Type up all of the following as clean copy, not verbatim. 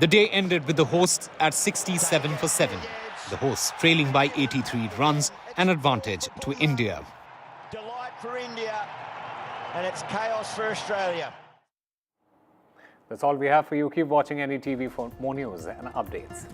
The day ended with the hosts at 67 for 7. The hosts trailing by 83 runs, an advantage to India. Delight for India, and it's chaos for Australia. That's all we have for you. Keep watching NDTV for more news and updates.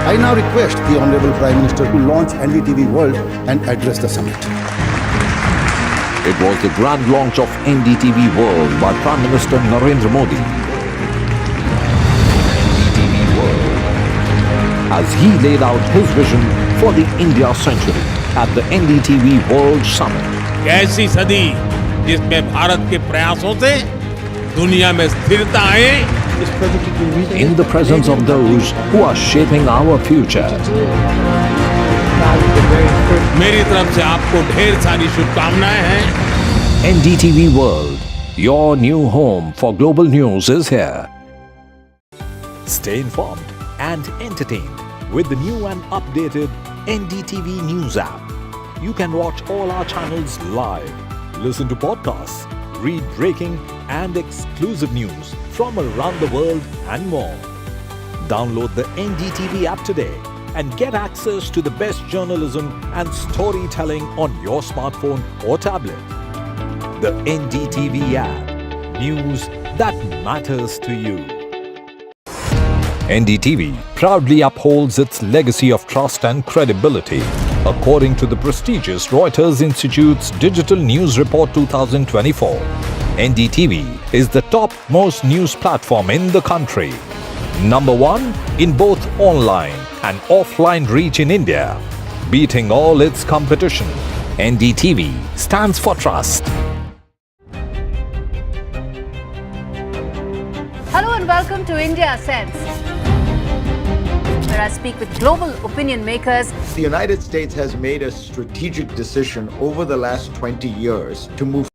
I now request the Honorable Prime Minister to launch NDTV World and address the summit. It was the grand launch of NDTV World by Prime Minister Narendra Modi. NDTV World, as he laid out his vision for the India century at the NDTV World Summit. ऐसी सदी जिसमें भारत के प्रयासों से दुनिया में स्थिरता आए. In the presence of those who are shaping our future. मेरी तरफ से आपको ढेर सारी शुभकामनाएं हैं. NDTV World, your new home for global news is here. Stay informed and entertained with the new and updated NDTV News app. You can watch all our channels live, listen to podcasts, read breaking and exclusive news from around the world and more. Download the NDTV app today and get access to the best journalism and storytelling on your smartphone or tablet. The NDTV app. News that matters to you. NDTV proudly upholds its legacy of trust and credibility. According to the prestigious Reuters Institute's Digital News Report 2024, NDTV is the top-most news platform in the country. Number 1 in both online and offline reach in India. Beating all its competition, NDTV stands for trust. Hello and welcome to India Sense, where I speak with global opinion makers. The United States has made a strategic decision over the last 20 years to move.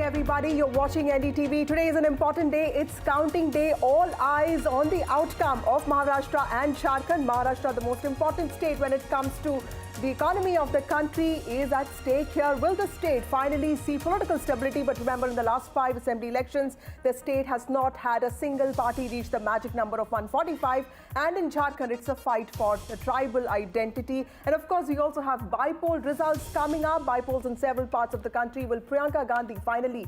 Everybody, you're watching NDTV. Today is an important day. It's counting day. All eyes on the outcome of Maharashtra and Jharkhand. Maharashtra, the most important state when it comes to the economy of the country, is at stake here. Will the state finally see political stability? But remember, in the last 5 assembly elections, the state has not had a single party reach the magic number of 145. And in Jharkhand, it's a fight for the tribal identity. And of course, we also have Bypoll results coming up. Bypolls in several parts of the country. Will Priyanka Gandhi finally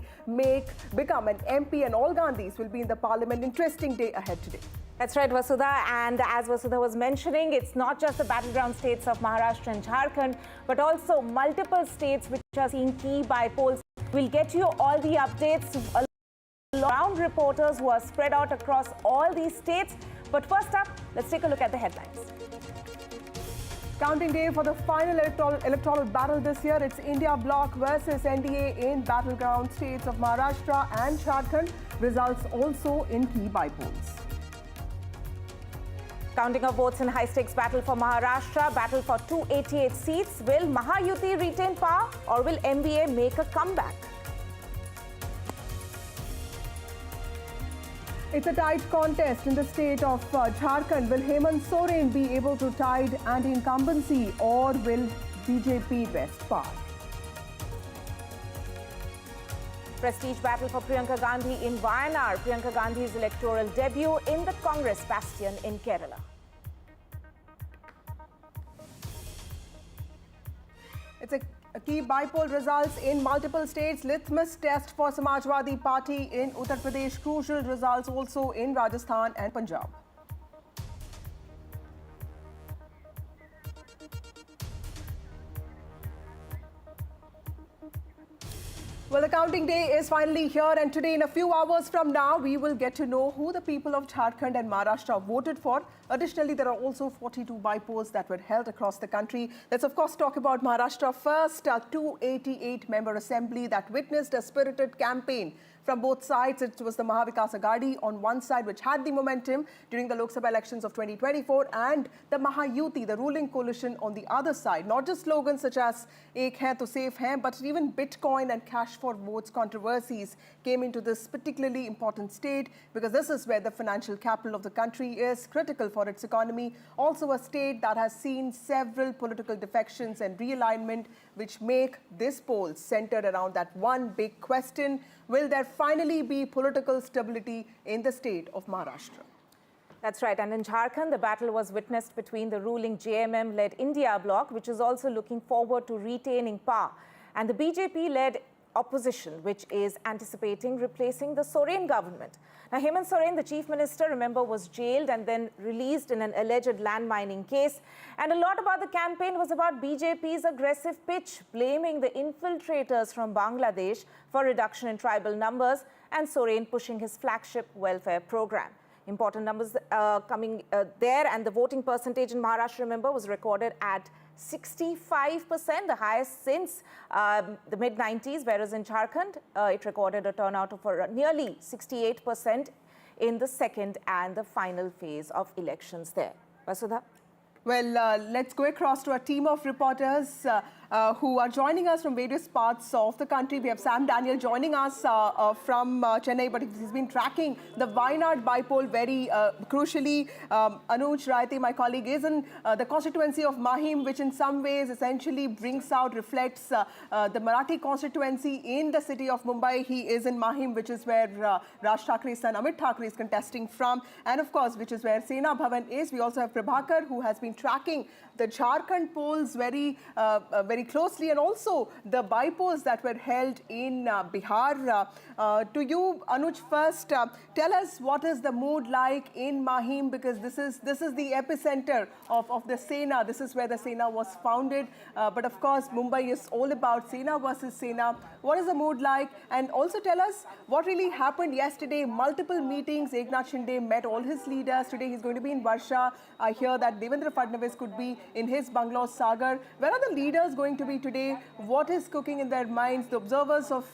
become an MP, and all Gandhis will be in the parliament? Interesting day ahead today. That's right, Vasudha. And as Vasudha was mentioning, it's not just the battleground states of Maharashtra and Jharkhand, but also multiple states which are seeing key bypolls. We'll get you all the updates, around reporters who are spread out across all these states. But first up, let's take a look at the headlines. Counting day for the final electoral battle this year. It's India bloc versus NDA in battleground states of Maharashtra and Jharkhand. Results also in key bypolls. Counting of votes in high-stakes battle for Maharashtra, battle for 288 seats. Will Mahayuti retain power or will MBA make a comeback? It's a tight contest in the state of Jharkhand. Will Hemant Soren be able to tide anti-incumbency, or will BJP wrest power? Prestige battle for Priyanka Gandhi in Wayanad. Priyanka Gandhi's electoral debut in the Congress bastion in Kerala. It's a key bypoll results in multiple states. Litmus test for Samajwadi Party in Uttar Pradesh. Crucial results also in Rajasthan and Punjab. Well, the counting day is finally here, and today, in a few hours from now, we will get to know who the people of Jharkhand and Maharashtra voted for. Additionally, there are also 42 bypolls that were held across the country. Let's, of course, talk about Maharashtra first. A 288-member assembly that witnessed a spirited campaign from both sides. It was the Mahavikas Aghadi on one side, which had the momentum during the Lok Sabha elections of 2024, and the Mahayuti, the ruling coalition, on the other side. Not just slogans such as "Ek hai to safe hai," but even Bitcoin and cash for votes controversies came into this particularly important state, because this is where the financial capital of the country is, critical for its economy. Also a state that has seen several political defections and realignment, which make this poll centered around that one big question: will there finally be political stability in the state of Maharashtra? That's right. And in Jharkhand, the battle was witnessed between the ruling JMM-led India bloc, which is also looking forward to retaining power, and the BJP-led opposition, which is anticipating replacing the Soren government. Now, Hemant Soren, the chief minister, remember, was jailed and then released in an alleged land mining case. And a lot about the campaign was about BJP's aggressive pitch, blaming the infiltrators from Bangladesh for reduction in tribal numbers, and Soren pushing his flagship welfare program. Important numbers coming there, and the voting percentage in Maharashtra, remember, was recorded at 65%, the highest since the mid-90s, whereas in Jharkhand, it recorded a turnout of nearly 68% in the second and the final phase of elections there. Vasudha? Well, let's go across to a team of reporters who are joining us from various parts of the country. We have Sam Daniel joining us from Chennai, but he's been tracking the Wayanad Bypoll very crucially. Anuj Raite, my colleague, is in the constituency of Mahim, which in some ways essentially reflects the Marathi constituency in the city of Mumbai. He is in Mahim, which is where Raj Thakra's son Amit Thakre is contesting from, and of course, which is where Sena Bhavan is. We also have Prabhakar, who has been tracking the Jharkhand polls very closely, and also the bypolls that were held in Bihar. To you, Anuj, first, tell us what is the mood like in Mahim, because this is the epicenter of the Sena. This is where the Sena was founded. But of course, Mumbai is all about Sena versus Sena. What is the mood like? And also tell us what really happened yesterday. Multiple meetings. Eknath Shinde met all his leaders. Today he's going to be in Varsha. I hear that Devendra Fadnavis could be in his bungalow Sagar. Where are the leaders going to be today? What is cooking in their minds? The observers of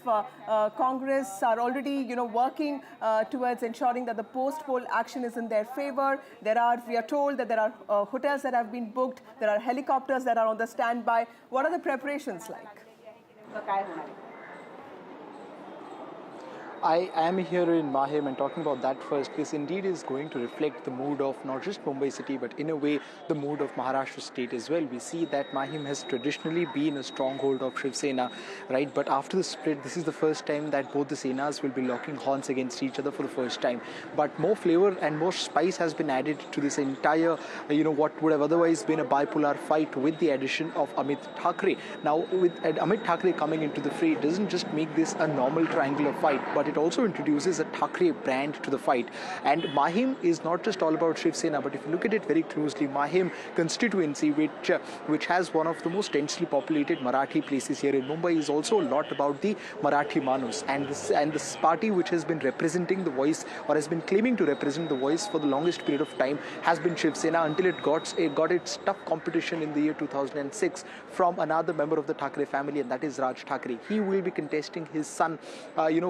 Congress are already, working towards ensuring that the post-poll action is in their favor. We are told that there are hotels that have been booked. There are helicopters that are on the standby. What are the preparations like? I am here in Mahim, and talking about that first, this indeed is going to reflect the mood of not just Mumbai city, but in a way the mood of Maharashtra state as well. We see that Mahim has traditionally been a stronghold of Shiv Sena, right? But after the split, this is the first time that both the Senas will be locking horns against each other for the first time. But more flavor and more spice has been added to this entire, what would have otherwise been a bipolar fight, with the addition of Amit Thakre. Now, with Amit Thakre coming into the fray, it doesn't just make this a normal triangular fight, but it also introduces a Thakre brand to the fight. And Mahim is not just all about Shiv Sena, but if you look at it very closely, Mahim constituency, which has one of the most densely populated Marathi places here in Mumbai, is also a lot about the Marathi Manus. And this party, which has been representing the voice, or has been claiming to represent the voice for the longest period of time, has been Shiv Sena, until it got its tough competition in the year 2006 from another member of the Thakre family, and that is Raj Thakre. He will be contesting his son,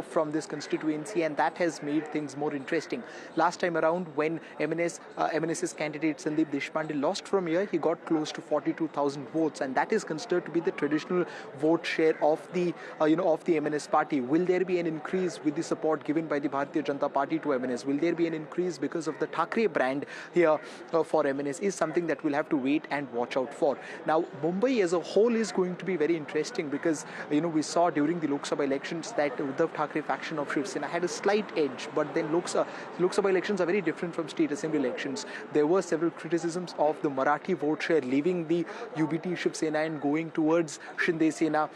from this constituency, and that has made things more interesting. Last time around, when MNS's candidate Sandeep Deshpande lost from here, he got close to 42,000 votes, and that is considered to be the traditional vote share of the MNS party. Will there be an increase with the support given by the Bharatiya Janata Party to MNS? Will there be an increase because of the Thakre brand here for MNS? Is something that we'll have to wait and watch out for. Now, Mumbai as a whole is going to be very interesting, because we saw during the Lok Sabha elections that Uddhav Thakre faction of Shiv Sena had a slight edge, but then Lok Sabha elections are very different from state assembly elections. There were several criticisms of the Marathi vote share leaving the UBT Shiv Sena and going towards Shinde Sena,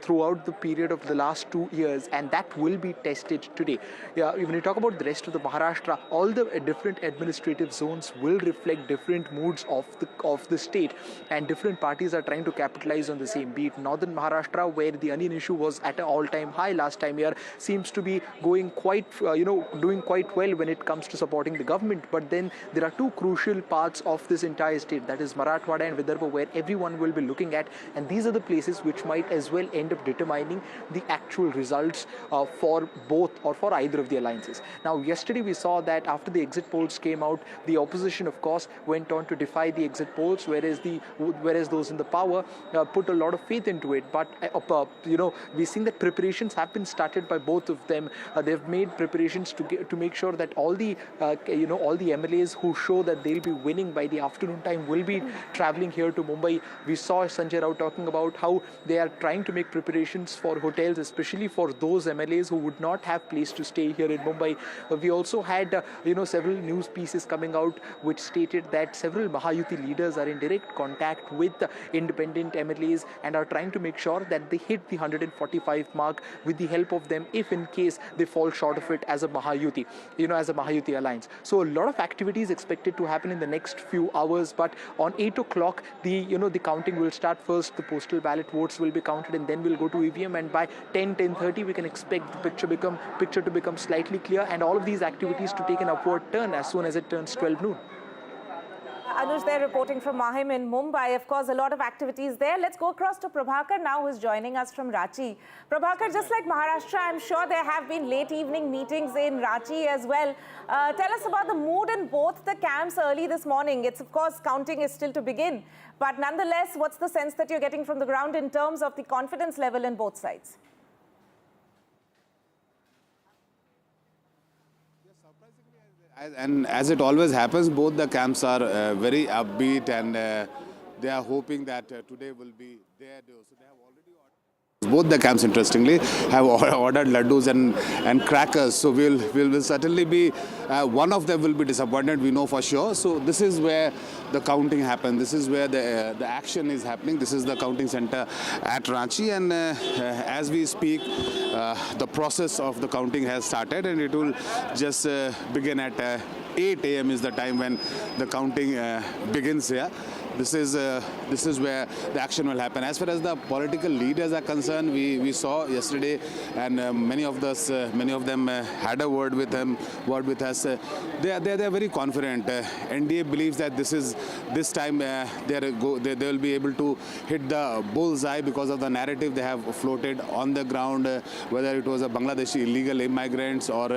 throughout the period of the last 2 years, and that will be tested today. When you talk about the rest of the Maharashtra, all the different administrative zones will reflect different moods of the state, and different parties are trying to capitalize on the same. Be it Northern Maharashtra, where the onion issue was at an all-time high last time year, seems seems to be going quite, doing quite well when it comes to supporting the government. But then there are two crucial parts of this entire state, that is Marathwada and Vidarbha, where everyone will be looking at, and these are the places which might as well end up determining the actual results for both or for either of the alliances. Now, yesterday we saw that after the exit polls came out, the opposition, of course, went on to defy the exit polls, whereas those in the power put a lot of faith into it. But we're seeing that preparations have been started by both of them. They've made preparations to make sure that all the MLAs who show that they'll be winning by the afternoon time will be traveling here to Mumbai. We saw Sanjay Rao talking about how they are trying to make preparations for hotels, especially for those MLAs who would not have place to stay here in Mumbai. We also had several news pieces coming out which stated that several Mahayuti leaders are in direct contact with independent MLAs and are trying to make sure that they hit the 145 mark with the help of them, if in case they fall short of it as a Mahayuti, as a Mahayuti alliance. So a lot of activities expected to happen in the next few hours, but on 8 o'clock, the counting will start first. The postal ballot votes will be counted, and then we'll go to EVM, and by 10:30 we can expect the picture to become slightly clear, and all of these activities to take an upward turn as soon as it turns 12 noon. Anuj there reporting from Mahim in Mumbai. Of course, a lot of activities there. Let's go across to Prabhakar now, who's joining us from Ranchi. Prabhakar, just like Maharashtra, I'm sure there have been late evening meetings in Ranchi as well. Tell us about the mood in both the camps early this morning. It's, of course, counting is still to begin. But nonetheless, what's the sense that you're getting from the ground in terms of the confidence level in both sides? And as it always happens, both the camps are very upbeat, and they are hoping that today will be their day. So they have already ordered. Both the camps, interestingly, have ordered laddus and crackers. So we'll certainly be, one of them will be disappointed, we know for sure. So this is where the counting happens. This is where the action is happening. This is the counting center at Ranchi, and as we speak, the process of the counting has started, and it will just begin at 8 a.m. is the time when the counting begins here. This is where the action will happen. As far as the political leaders are concerned, we saw yesterday, and many of them had a word with us. They are very confident. NDA believes that this time they will be able to hit the bullseye because of the narrative they have floated on the ground, whether it was a Bangladeshi illegal immigrants or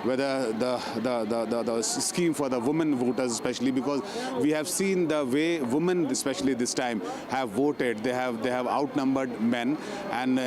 whether the scheme for the women voters, especially because we have seen the way women, especially this time, have voted. They have outnumbered men, and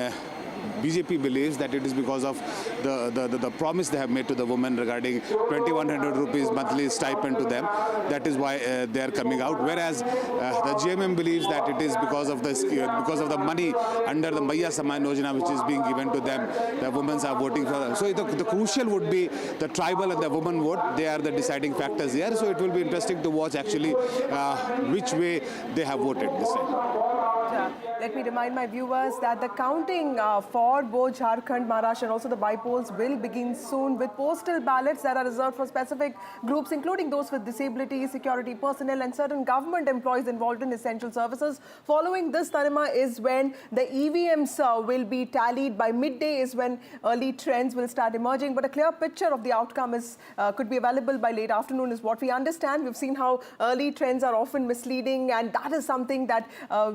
BJP believes that it is because of the promise they have made to the women regarding 2,100 rupees monthly stipend to them. That is why they are coming out. Whereas the GMM believes that it is because of the money under the Maiya Saman Yojana which is being given to them. The women are voting for them. So the crucial would be the tribal and the women vote. They are the deciding factors here. So it will be interesting to watch actually which way they have voted this time. Let me remind my viewers that the counting for both Jharkhand, Maharashtra and also the bypolls will begin soon, with postal ballots that are reserved for specific groups, including those with disabilities, security personnel and certain government employees involved in essential services. Following this, Tanima, is when the EVMs will be tallied. By midday is when early trends will start emerging, but a clear picture of the outcome could be available by late afternoon is what we understand. We've seen how early trends are often misleading, and that is something that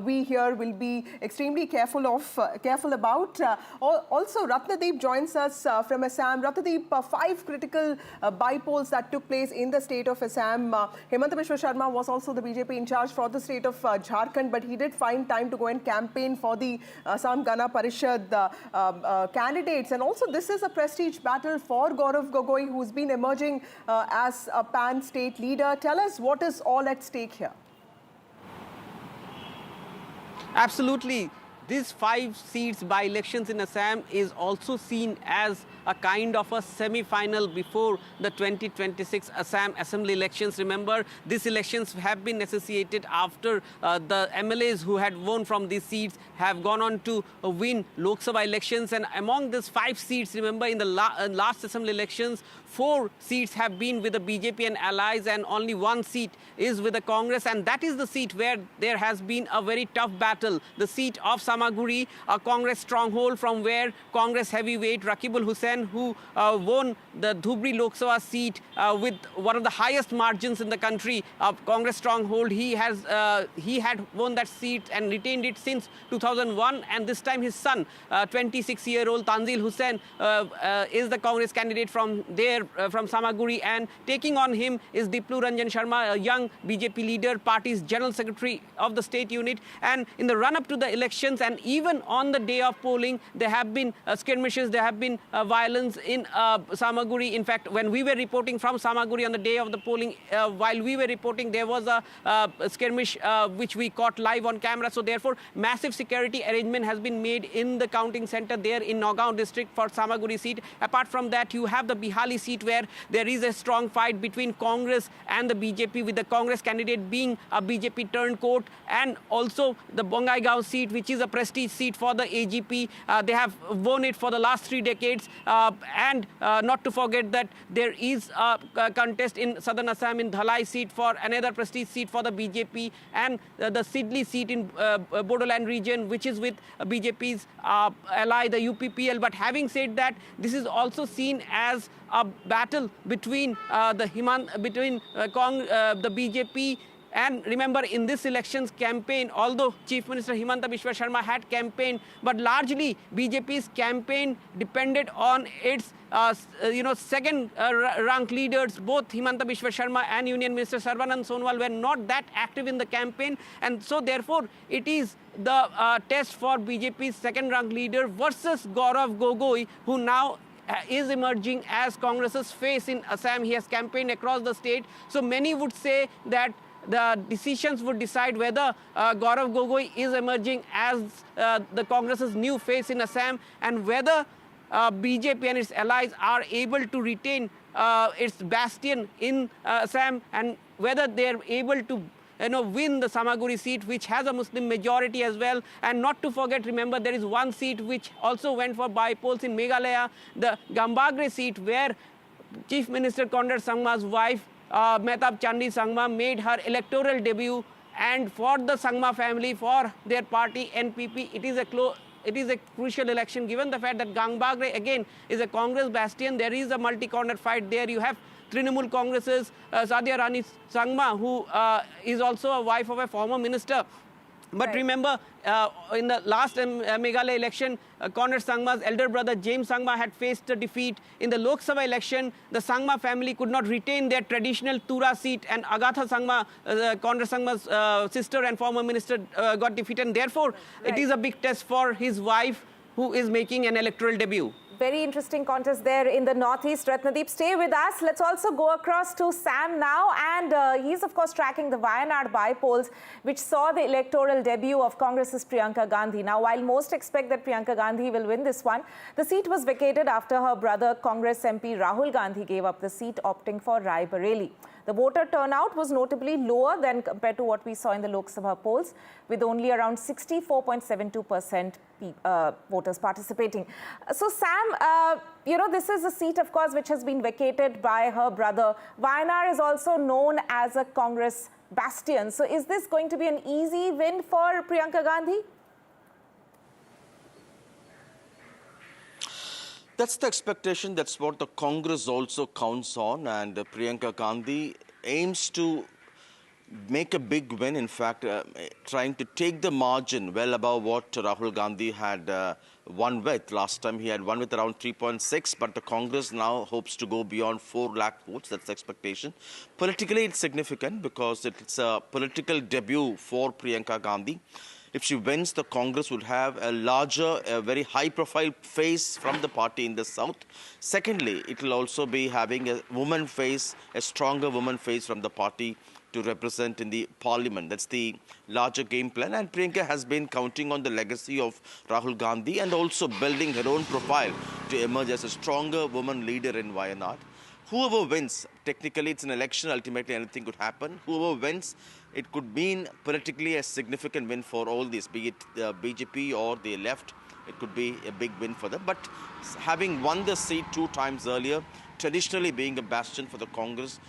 we here will be extremely careful about. Also, Ratnadeep joins us from Assam. Ratnadeep, 5 critical bypolls that took place in the state of Assam. Hemanta Biswa Sharma was also the BJP in charge for the state of Jharkhand, but he did find time to go and campaign for the Assam Gana Parishad candidates. And also, this is a prestige battle for Gaurav Gogoi, who's been emerging as a pan-state leader. Tell us what is all at stake here. Absolutely. These 5 seats by elections in Assam is also seen as a kind of a semi-final before the 2026 Assam Assembly elections. Remember, these elections have been associated after the MLAs who had won from these seats have gone on to win Lok Sabha elections. And among these 5 seats, remember, in the last Assembly elections, 4 seats have been with the BJP and allies, and only 1 seat is with the Congress. And that is the seat where there has been a very tough battle, the seat of Sama Samaguri, a Congress stronghold from where Congress heavyweight Rakibul Hussain, who won the Dhubri Lok Sabha seat with one of the highest margins in the country, Congress stronghold, he had won that seat and retained it since 2001, and this time his son, 26-year-old Tanzil Hussain, is the Congress candidate from there, from Samaguri, and taking on him is Diplu Ranjan Sharma, a young BJP leader, party's general secretary of the state unit. And in the run-up to the elections and even on the day of polling, there have been skirmishes, there have been violence in Samaguri. In fact, when we were reporting from Samaguri on the day of the polling, while we were reporting, there was a skirmish which we caught live on camera. So therefore, massive security arrangement has been made in the counting center there in Nagaon district for Samaguri seat. Apart from that, you have the Bihali seat where there is a strong fight between Congress and the BJP, with the Congress candidate being a BJP turncoat, and also the Bongaigaon seat, which is a prestige seat for the AGP. They have won it for the last 3 decades. And not to forget that there is a contest in southern Assam in Dhalai seat for another prestige seat for the BJP, and the Sidli seat in Bodoland region, which is with BJP's ally, the UPPL. But having said that, this is also seen as a battle between the BJP. And remember, in this elections campaign, although Chief Minister Himanta Biswa Sharma had campaigned, but largely BJP's campaign depended on its second-ranked leaders. Both Himanta Biswa Sharma and Union Minister Sarvanand Sonowal were not that active in the campaign, and so therefore it is the test for BJP's second-ranked leader versus Gaurav Gogoi, who now is emerging as Congress's face in Assam. He has campaigned across the state. So many would say that the decisions would decide whether Gaurav Gogoi is emerging as the Congress's new face in Assam, and whether BJP and its allies are able to retain its bastion in Assam, and whether they are able to win the Samaguri seat, which has a Muslim majority as well. And not to forget, remember, there is one seat which also went for bypolls in Meghalaya, the Gambagre seat, where Chief Minister Conrad Sangma's wife, Mehtab Chandi Sangma, made her electoral debut. And for the Sangma family, for their party NPP, it is a crucial election, given the fact that Gambagre again is a Congress bastion. There is a multi-corner fight there. You have Trinamool Congress's Sadia Rani Sangma, who is also a wife of a former minister. But remember, in the last Meghalaya election, Conrad Sangma's elder brother James Sangma had faced a defeat. In the Lok Sabha election, the Sangma family could not retain their traditional Tura seat, and Agatha Sangma, Conrad Sangma's sister and former minister, got defeated. And therefore, it is a big test for his wife, who is making an electoral debut. Very interesting contest there in the Northeast. Ratnadeep, stay with us. Let's also go across to Sam now. And he's, of course, tracking the Wayanad bypolls, which saw the electoral debut of Congress's Priyanka Gandhi. Now, while most expect that Priyanka Gandhi will win this one, the seat was vacated after her brother, Congress MP Rahul Gandhi, gave up the seat, opting for Rai Bareli. The voter turnout was notably lower than compared to what we saw in the Lok Sabha polls, with only around 64.72% voters participating. So, Sam, this is a seat, of course, which has been vacated by her brother. Wayanad is also known as a Congress bastion. So, is this going to be an easy win for Priyanka Gandhi? That's the expectation. That's what the Congress also counts on. And Priyanka Gandhi aims to make a big win. In fact, trying to take the margin well above what Rahul Gandhi had won with. Last time he had won with around 3.6, but the Congress now hopes to go beyond 4 lakh votes. That's the expectation. Politically, it's significant because it's a political debut for Priyanka Gandhi. If she wins, the Congress would have a larger, a very high-profile face from the party in the south. Secondly, it will also be having a woman face, a stronger woman face from the party to represent in the parliament. That's the larger game plan. And Priyanka has been counting on the legacy of Rahul Gandhi and also building her own profile to emerge as a stronger woman leader in Wayanad. Whoever wins, technically it's an election, ultimately anything could happen. Whoever wins, it could mean politically a significant win for all this, be it the BJP or the left it could be a big win for them. But having won the seat 2 times earlier, traditionally being a bastion for the Congress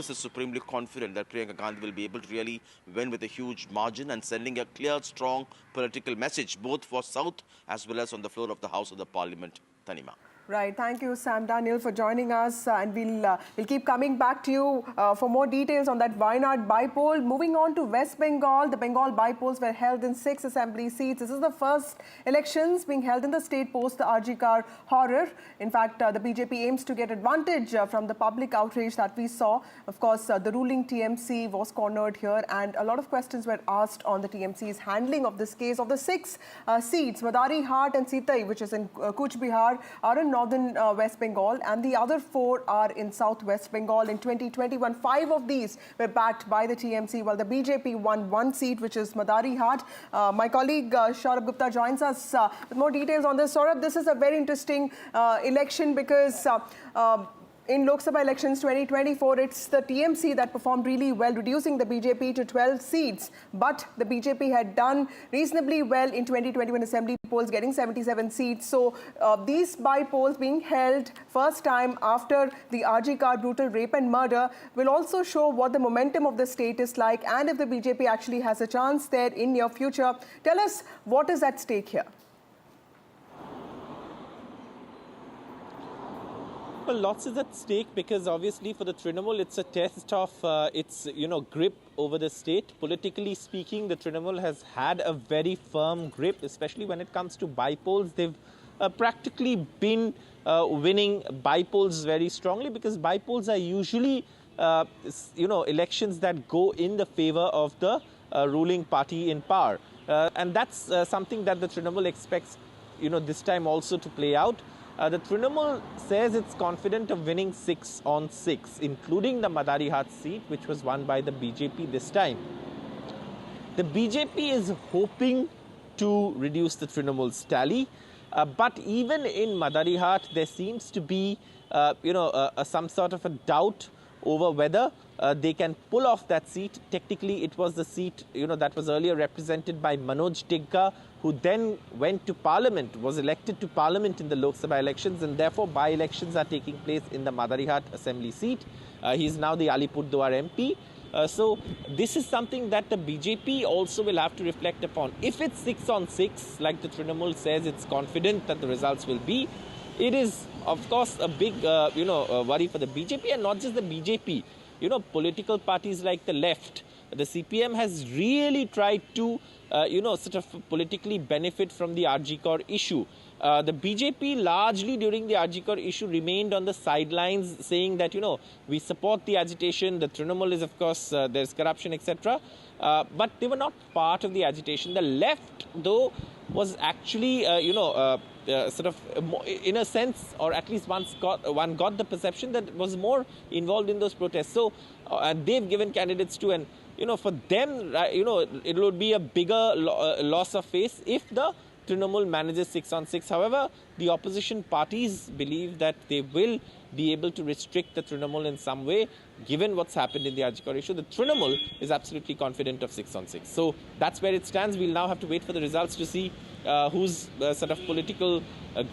is supremely confident that Priyanka Gandhi will be able to really win with a huge margin and sending a clear, strong political message, both for South as well as on the floor of the House of the Parliament. Tanima. Right. Thank you, Sam Daniel, for joining us. And we'll keep coming back to you for more details on that Wayanad bypoll. Moving on to West Bengal, the Bengal bypolls were held in 6 assembly seats. This is the first elections being held in the state post the RG Car horror. In fact, the BJP aims to get advantage from the public outrage that we saw. Of course, the ruling TMC was cornered here, and a lot of questions were asked on the TMC's handling of this case. Of the 6 seats, Madari Hat and Sitai, which is in Kuch Bihar, are in northern West Bengal, and the other 4 are in southwest Bengal. In 2021, 5 of these were backed by the TMC, while the BJP won 1 seat, which is Madari Hat. My colleague Saurabh Gupta joins us with more details on this. Saurabh, this is a very interesting election because in Lok Sabha elections 2024, it's the TMC that performed really well, reducing the BJP to 12 seats. But the BJP had done reasonably well in 2021 assembly polls, getting 77 seats. So these bypolls being held first time after the RG Car brutal rape and murder will also show what the momentum of the state is like, and if the BJP actually has a chance there in near future. Tell us what is at stake here. Well, lots is at stake because obviously for the Trinamool, it's a test of its grip over the state. Politically speaking, the Trinamool has had a very firm grip, especially when it comes to bypolls. They've practically been winning bypolls very strongly because bypolls are usually elections that go in the favor of the ruling party in power, and that's something that the Trinamool expects this time also to play out. The Trinamool says it's confident of winning 6 on 6, including the Madari Hat seat, which was won by the BJP this time. The BJP is hoping to reduce the Trinamool's tally, but even in Madari Hat, there seems to be, some sort of a doubt over whether they can pull off that seat. Technically, it was the seat, that was earlier represented by Manoj Tigga, who then went to Parliament, was elected to Parliament in the Lok Sabha elections, and therefore by-elections are taking place in the Madari Hat assembly seat. He is now the Alipurduar MP. So this is something that the BJP also will have to reflect upon. If it's 6 on 6, like the Trinamool says it's confident that the results will be, it is, of course, a big, worry for the BJP, and not just the BJP. Political parties like the left, the CPM has really tried to, sort of politically benefit from the RG Car issue. The BJP largely during the RG Car issue remained on the sidelines, saying that, we support the agitation. The Trinamool is, of course, there's corruption, etc. But they were not part of the agitation. The left, though, was actually, sort of, in a sense, or at least one got the perception that was more involved in those protests. So, and they've given candidates too, and for them, it would be a bigger loss of face if the Trinamool manages 6 on 6. However, the opposition parties believe that they will be able to restrict the Trinamool in some way, given what's happened in the RG Car issue. The Trinamool is absolutely confident of 6 on 6. So that's where it stands. We'll now have to wait for the results to see whose sort of political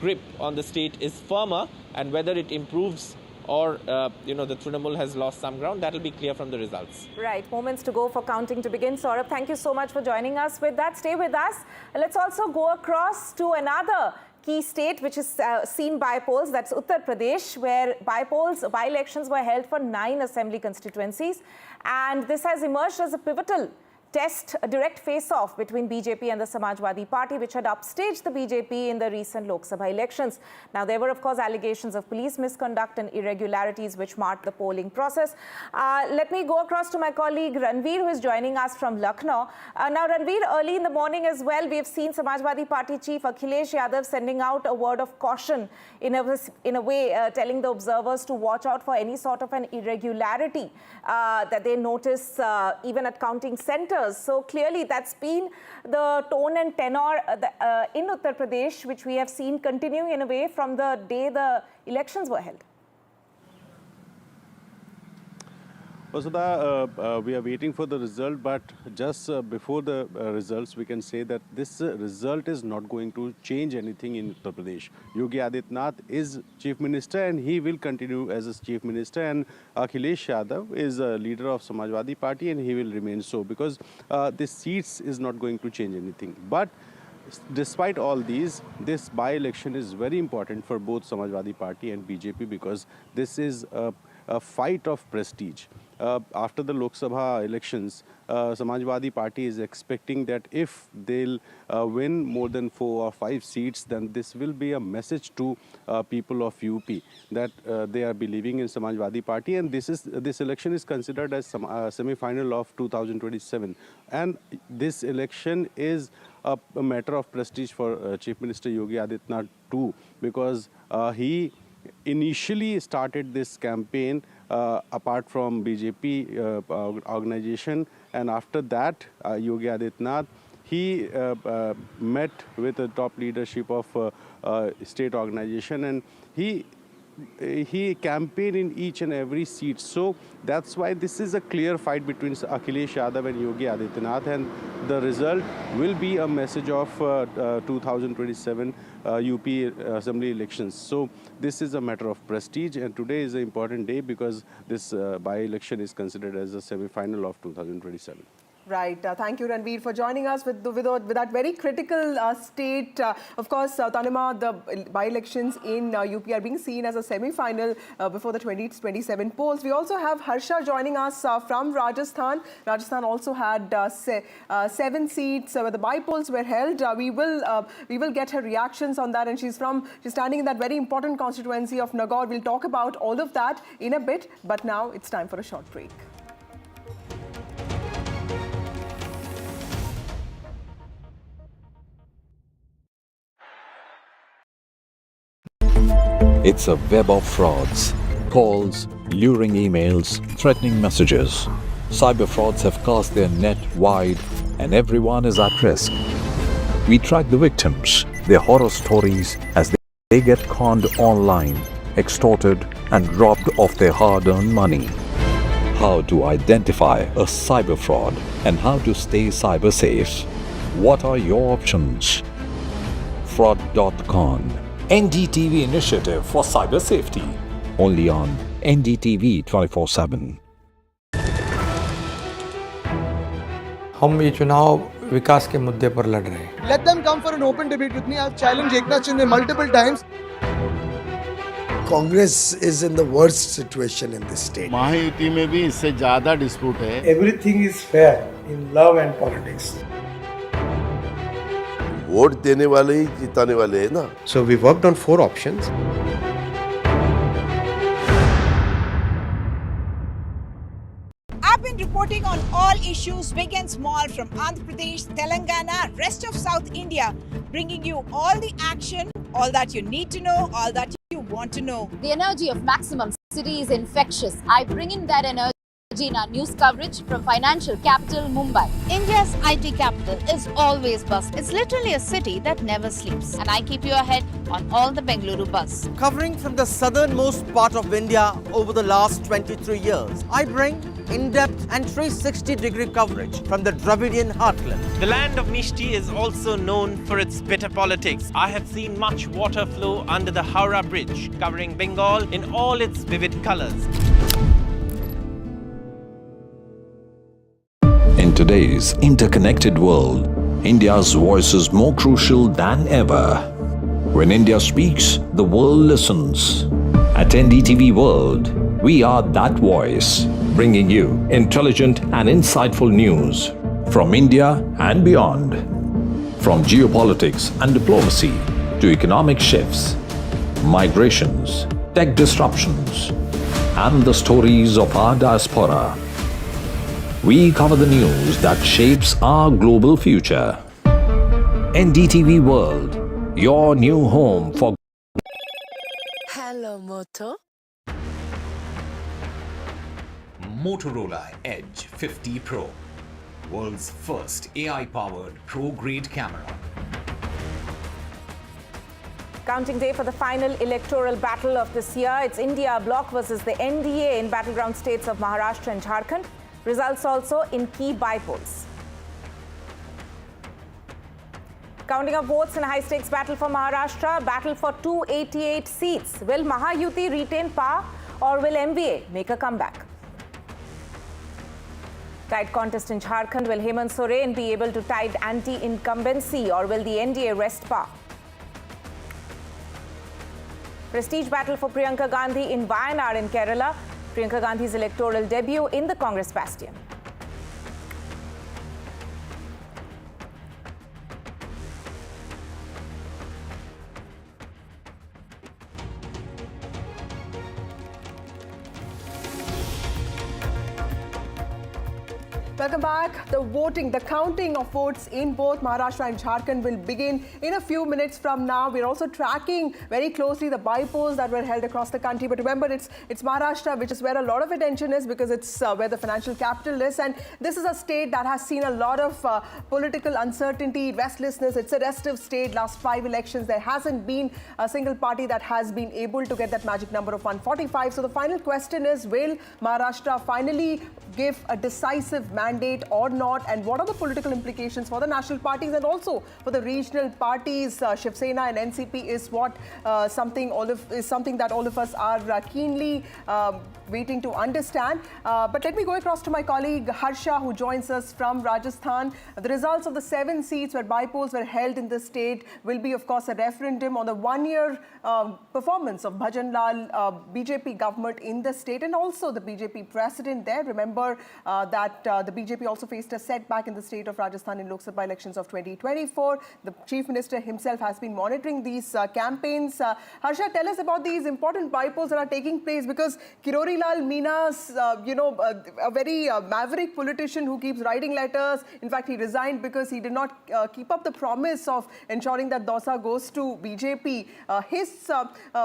grip on the state is firmer, and whether it improves or, the Trinamool has lost some ground. That will be clear from the results. Right. Moments to go for counting to begin. Saurabh, thank you so much for joining us. With that, stay with us. Let's also go across to another key state which is seen bypolls. That's Uttar Pradesh, where by-elections were held for 9 assembly constituencies. And this has emerged as a pivotal test, a direct face-off between BJP and the Samajwadi Party, which had upstaged the BJP in the recent Lok Sabha elections. Now, there were, of course, allegations of police misconduct and irregularities which marked the polling process. Let me go across to my colleague Ranveer, who is joining us from Lucknow. Now, Ranveer, early in the morning as well, we have seen Samajwadi Party Chief Akhilesh Yadav sending out a word of caution, in a way telling the observers to watch out for any sort of an irregularity that they notice even at counting centers. So clearly that's been the tone and tenor in Uttar Pradesh, which we have seen continuing in a way from the day the elections were held. Vasudha, we are waiting for the result, but just before the results, we can say that this result is not going to change anything in Uttar Pradesh. Yogi Adityanath is Chief Minister and he will continue as a Chief Minister, and Akhilesh Yadav is a leader of Samajwadi Party and he will remain so, because this seats is not going to change anything. But despite all these, this by-election is very important for both Samajwadi Party and BJP, because this is a fight of prestige. After the Lok Sabha elections, Samajwadi Party is expecting that if they'll win more than 4 or 5 seats, then this will be a message to people of UP that they are believing in Samajwadi Party, and this election is considered as a semi-final of 2027. And this election is a matter of prestige for Chief Minister Yogi Adityanath too, because he initially started this campaign apart from BJP organization, and after that Yogi Adityanath, he met with the top leadership of state organization, and he campaigned in each and every seat. So that's why this is a clear fight between Akhilesh Yadav and Yogi Adityanath, and the result will be a message of 2027 UP Assembly elections. So this is a matter of prestige, and today is an important day because this by-election is considered as a semi-final of 2027. Right. Thank you, Ranveer, for joining us with that very critical state. Of course, Tanima, the by-elections in UP are being seen as a semi-final before the 2027 polls. We also have Harsha joining us from Rajasthan. Rajasthan also had 7 seats where the Bypolls were held. We will get her reactions on that, and she's standing in that very important constituency of Nagaur. We'll talk about all of that in a bit, but now it's time for a short break. It's a web of frauds, calls, luring emails, threatening messages. Cyber frauds have cast their net wide and everyone is at risk. We track the victims, their horror stories as they get conned online, extorted and robbed of their hard-earned money. How to identify a cyber fraud and how to stay cyber safe. What are your options? Fraud.con. NDTV initiative for cyber safety. Only on NDTV 24/7. हम ये चुनाव विकास के मुद्दे पर लड़ रहे हैं. Let them come for an open debate with me. I've challenged Eknath Shinde multiple times. Congress is in the worst situation in this state. Mahayuti में भी इससे ज़्यादा dispute है. Everything is fair in love and politics. Vote देने वाले ही जिताने वाले हैं ना. So we worked on 4 options. I've been reporting on all issues big and small from Andhra Pradesh, Telangana, rest of South India, bringing you all the action, all that you need to know, all that you want to know. The energy of Maximum City is infectious. I bring in that energy in our news coverage from financial capital Mumbai. India's IT capital is always buzz. It's literally a city that never sleeps. And I keep you ahead on all the Bengaluru buzz. Covering from the southernmost part of India over the last 23 years, I bring in-depth and 360-degree coverage from the Dravidian heartland. The land of Mishti is also known for its bitter politics. I have seen much water flow under the Howrah Bridge, covering Bengal in all its vivid colors. In today's interconnected world, India's voice is more crucial than ever. When India speaks, the world listens. At NDTV World, we are that voice, bringing you intelligent and insightful news from India and beyond. From geopolitics and diplomacy to economic shifts, migrations, tech disruptions, and the stories of our diaspora. We cover the news that shapes our global future. NDTV World, your new home for... Hello, Moto. Motorola Edge 50 Pro, world's first AI-powered pro-grade camera. Counting day for the final electoral battle of this year. It's India bloc versus the NDA in battleground states of Maharashtra and Jharkhand. Results also in key bypolls. Counting of votes in a high-stakes battle for Maharashtra. Battle for 288 seats. Will Mahayuti retain power or will MVA make a comeback? Tight contest in Jharkhand. Will Hemant Soren be able to tide anti-incumbency or will the NDA wrest power? Prestige battle for Priyanka Gandhi in Wayanad in Kerala. Priyanka Gandhi's electoral debut in the Congress bastion. Welcome back. The voting, the counting of votes in both Maharashtra and Jharkhand will begin in a few minutes from now. We're also tracking very closely the bypolls that were held across the country. But remember, it's Maharashtra, which is where a lot of attention is because it's where the financial capital is. And this is a state that has seen a lot of political uncertainty, restlessness. It's a restive state. Last 5 elections, there hasn't been a single party that has been able to get that magic number of 145. So the final question is, will Maharashtra finally give a decisive mandate or not, and what are the political implications for the national parties and also for the regional parties? Shiv Sena and NCP is something that all of us are keenly waiting to understand. But let me go across to my colleague Harsha, who joins us from Rajasthan. The results of the 7 seats where bypolls were held in the state will be, of course, a referendum on the 1-year performance of Bhajan Lal BJP government in the state and also the BJP president there. Remember that the BJP also faced a setback in the state of Rajasthan in Lok Sabha elections of 2024. The Chief Minister himself has been monitoring these campaigns. Harsha, tell us about these important bypolls that are taking place because Kirori Lal Meena's, a very maverick politician who keeps writing letters. In fact, he resigned because he did not keep up the promise of ensuring that Dausa goes to BJP. His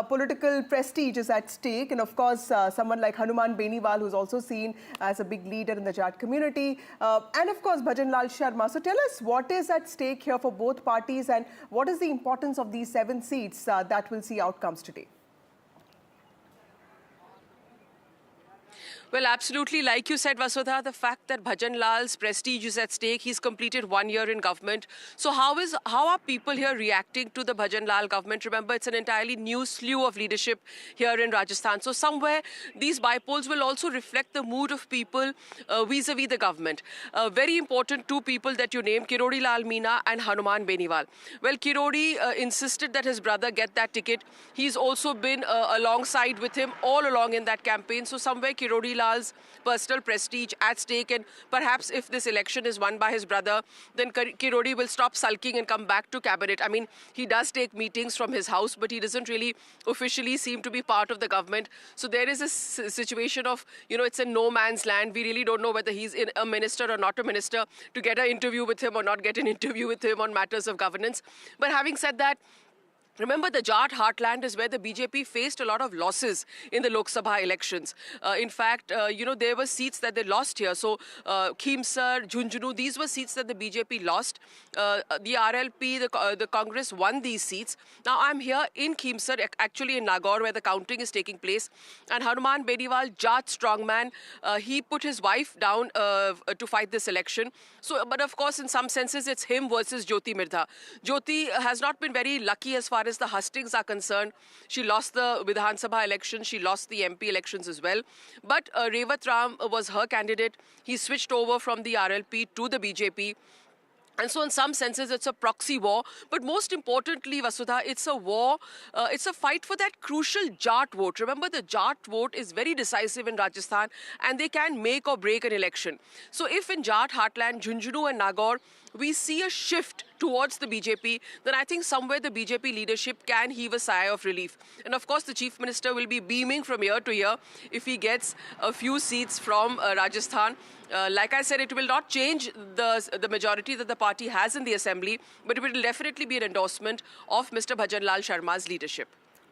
political prestige is at stake. And of course, someone like Hanuman Beniwal, who's also seen as a big leader in the Jat community. And of course, Bhajan Lal Sharma. So tell us what is at stake here for both parties and what is the importance of these 7 seats that will see outcomes today? Well, absolutely. Like you said, Vasudha, the fact that Bhajan Lal's prestige is at stake, he's completed 1 year in government. So how are people here reacting to the Bhajan Lal government? Remember, it's an entirely new slew of leadership here in Rajasthan. So somewhere, these bypolls will also reflect the mood of people vis-a-vis the government. Very important 2 people that you named, Kirori Lal Meena and Hanuman Beniwal. Well, Kirori insisted that his brother get that ticket. He's also been alongside with him all along in that campaign. So somewhere, Kirori Lal's personal prestige at stake, and perhaps if this election is won by his brother, then Kirori will stop sulking and come back to cabinet. I mean, he does take meetings from his house, but he doesn't really officially seem to be part of the government. So there is a situation of, it's a no man's land. We really don't know whether he's a minister or not a minister, to get an interview with him or not get an interview with him on matters of governance. But having said that, remember, the Jat heartland is where the BJP faced a lot of losses in the Lok Sabha elections. In fact, there were seats that they lost here. So, Khimsar, Jhunjhunu, these were seats that the BJP lost. The RLP, the Congress won these seats. Now, I'm here in Khimsar, actually in Nagaur, where the counting is taking place. And Hanuman Beniwal, Jat strongman, he put his wife down to fight this election. So, but of course, in some senses, it's him versus Jyoti Mirdha. Jyoti has not been very lucky as far as the hustings are concerned. She lost the Vidhan Sabha election. She lost the MP elections as well. But Revat Ram was her candidate. He switched over from the RLP to the BJP. And so in some senses, it's a proxy war. But most importantly, Vasudha, it's a war. It's a fight for that crucial Jat vote. Remember, the Jat vote is very decisive in Rajasthan and they can make or break an election. So if in Jat heartland, Jhunjhunu and Nagaur, we see a shift towards the BJP, then I think somewhere the BJP leadership can heave a sigh of relief. And of course, the Chief Minister will be beaming from year to year if he gets a few seats from Rajasthan. Like I said, it will not change the majority that the party has in the assembly, but it will definitely be an endorsement of Mr. Bhajan Lal Sharma's leadership.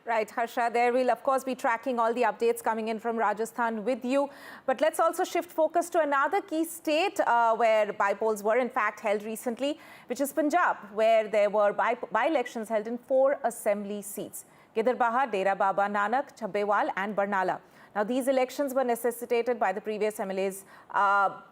Right, Harsha, there we'll of course be tracking all the updates coming in from Rajasthan with you. But let's also shift focus to another key state where by-polls were in fact held recently, which is Punjab, where there were by-elections held in 4 assembly seats: Gidarbaha, Dera Baba Nanak, Chabbewal and Barnala. Now, these elections were necessitated by the previous MLAs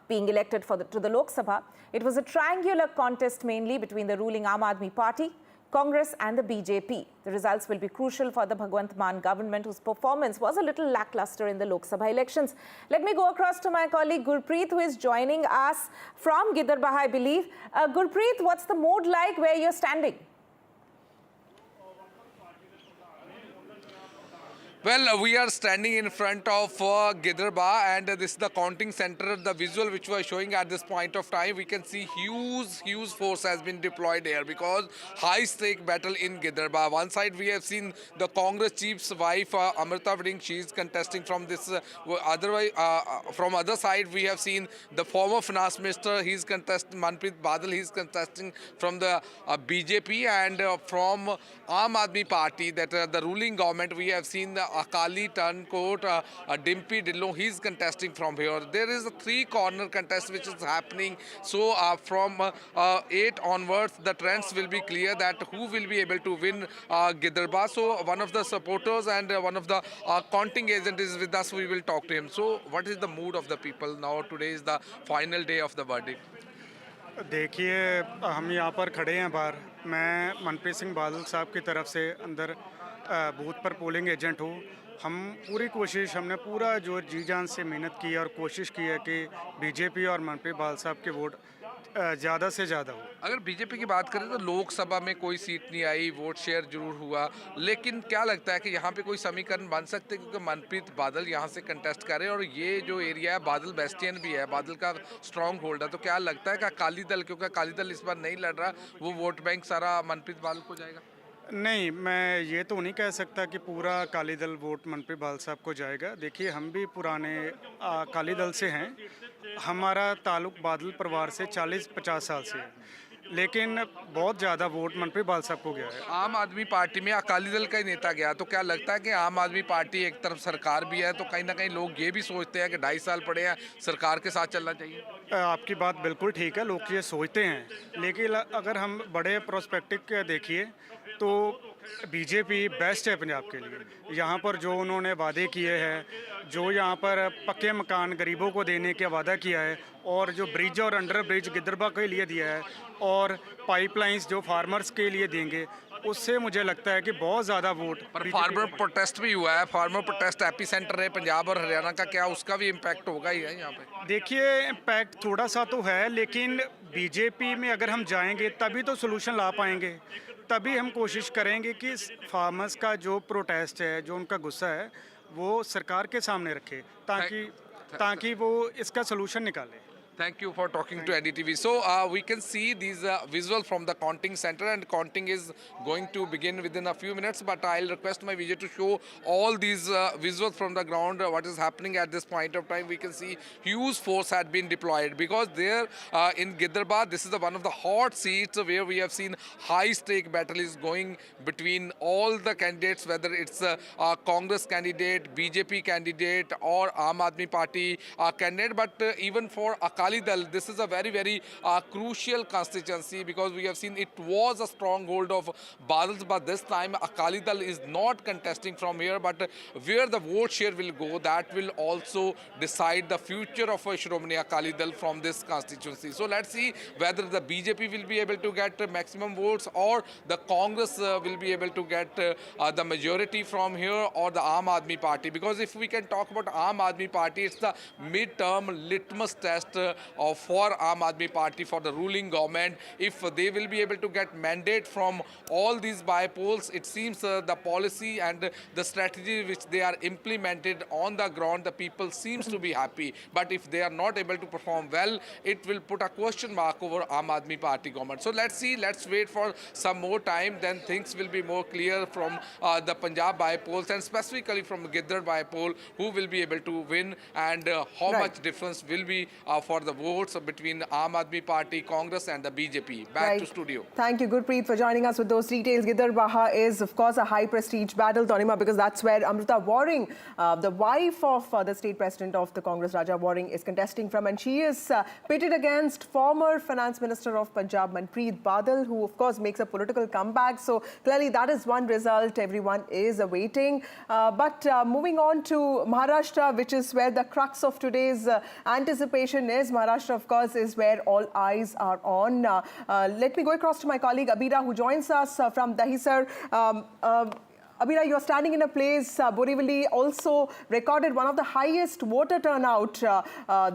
being elected to the Lok Sabha. It was a triangular contest mainly between the ruling Aam Aadmi Party, Congress and the BJP. The results will be crucial for the Bhagwant Mann government, whose performance was a little lackluster in the Lok Sabha elections. Let me go across to my colleague Gurpreet, who is joining us from Gidarbaha, I believe. Gurpreet, what's the mood like where you're standing? Well, we are standing in front of Gidarbaha, and this is the counting center. The visual which we are showing at this point of time, we can see huge force has been deployed here because high-stake battle in Gidarbaha. One side we have seen the Congress chief's wife, Amrita Vardhan, she is contesting from this. From other side, we have seen the former finance minister, he is contesting, Manpreet Badal, he is contesting from the BJP, and from Aam Aadmi Party, that the ruling government, we have seen the Akali Turncoat, Dimpy Dillon, he's contesting from here. There is a 3-corner contest which is happening. So from 8 onwards, the trends will be clear that who will be able to win Gidarbaha. So one of the supporters and one of the counting agent is with us. We will talk to him. So what is the mood of the people now? Today is the final day of the verdict. देखिए, हम यहाँ पर खड़े हैं बाहर. मैं मनप्रीत सिंह बादल साहब की तरफ से अंदर बूथ पर पोलिंग एजेंट हूँ. हम पूरी कोशिश, हमने पूरा जो जी जान से मेहनत की और कोशिश की है कि बीजेपी और मनप्रीत बादल साहब के वोट ज़्यादा से ज़्यादा हो. अगर बीजेपी की बात करें तो लोकसभा में कोई सीट नहीं आई, वोट शेयर जरूर हुआ, लेकिन क्या लगता है कि यहाँ पे कोई समीकरण बन सकते हैं, क्योंकि मनप्रीत बादल यहाँ से कंटेस्ट कर रहे हैं और ये जो एरिया है बादल बेस्टियन भी है, बादल का स्ट्रॉन्ग होल्ड है, तो क्या लगता है कि अकाली दल, क्योंकि अकाली दल इस बार नहीं लड़ रहा, वो वोट बैंक सारा मनप्रीत बादल को जाएगा? नहीं, मैं ये तो नहीं कह सकता कि पूरा अकाली दल वोट मनप्रीत बादल साहब को जाएगा. देखिए, हम भी पुराने अकाली दल से हैं. हमारा ताल्लुक बादल परिवार से 40-50 साल से है, लेकिन बहुत ज़्यादा वोट मनप्रीत बादल साहब को गया है. आम आदमी पार्टी में अकाली दल का ही नेता गया, तो क्या लगता है कि आम आदमी पार्टी एक तरफ सरकार भी है, तो कहीं ना कहीं लोग ये भी सोचते हैं कि 2.5 साल पड़े हैं, सरकार के साथ चलना चाहिए? आपकी बात बिल्कुल ठीक है, लोग ये सोचते हैं, लेकिन अगर हम बड़े प्रोस्पेक्टिव के देखिए तो बीजेपी बेस्ट है पंजाब के लिए. यहाँ पर जो उन्होंने वादे किए हैं, जो यहाँ पर पक्के मकान गरीबों को देने का वादा किया है, और जो ब्रिज और अंडर ब्रिज गिदरबा के लिए दिया है, और पाइपलाइंस जो फार्मर्स के लिए देंगे, उससे मुझे लगता है कि बहुत ज़्यादा वोट. पर फार्मर प्रोटेस्ट भी हुआ है, फार्मर प्रोटेस्ट एपी सेंटर है पंजाब और हरियाणा का, क्या उसका भी इम्पैक्ट होगा ही है यहाँ पे? देखिए, इम्पैक्ट थोड़ा सा तो है, लेकिन बीजेपी में अगर हम जाएंगे तभी तो सोल्यूशन ला पाएंगे. तभी हम कोशिश करेंगे कि फार्मर्स का जो प्रोटेस्ट है, जो उनका गुस्सा है, वो सरकार के सामने रखे, ताकि वो इसका सोल्यूशन निकाले. Thank you for talking to NDTV. So we can see these visuals from the counting center, and counting is going to begin within a few minutes, but I'll request my VJ to show all these visuals from the ground, what is happening at this point of time. We can see huge force had been deployed because there in Gidarbaha, this is one of the hot seats where we have seen high stake battle is going between all the candidates, whether it's a Congress candidate, BJP candidate or Aam Aadmi Party candidate, but even for Akali Dal, this is a very crucial constituency because we have seen it was a stronghold of Badals, but this time Akali Dal is not contesting from here, but where the vote share will go, that will also decide the future of Shiromani Akali Dal from this constituency. So let's see whether the BJP will be able to get maximum votes or the Congress will be able to get the majority from here, or the Aam Aadmi Party. Because if we can talk about Aam Aadmi Party, it's the mid-term litmus test for Aam Aadmi Party, for the ruling government. If they will be able to get mandate from all these bypolls, it seems the policy and the strategy which they are implemented on the ground, the people seems to be happy. But if they are not able to perform well, it will put a question mark over Aam Aadmi Party government. So let's see, let's wait for some more time, then things will be more clear from the Punjab bypolls and specifically from Gidar bypoll, who will be able to win and how much difference will be for the the votes between Aam Aadmi Party, Congress and the BJP. Back to studio. Thank you, Gurpreet, for joining us with those details. Gidarbaha is, of course, a high-prestige battle, Tanima, because that's where Amrita Waring, the wife of the state president of the Congress, Raja Waring, is contesting from. And she is pitted against former finance minister of Punjab, Manpreet Badal, who, of course, makes a political comeback. So clearly that is one result everyone is awaiting. But moving on to Maharashtra, which is where the crux of today's anticipation is. Maharashtra, of course, is where all eyes are on. Let me go across to my colleague Abira, who joins us from Dahisar. Abira, you're standing in a place, Borivali also recorded one of the highest voter turnout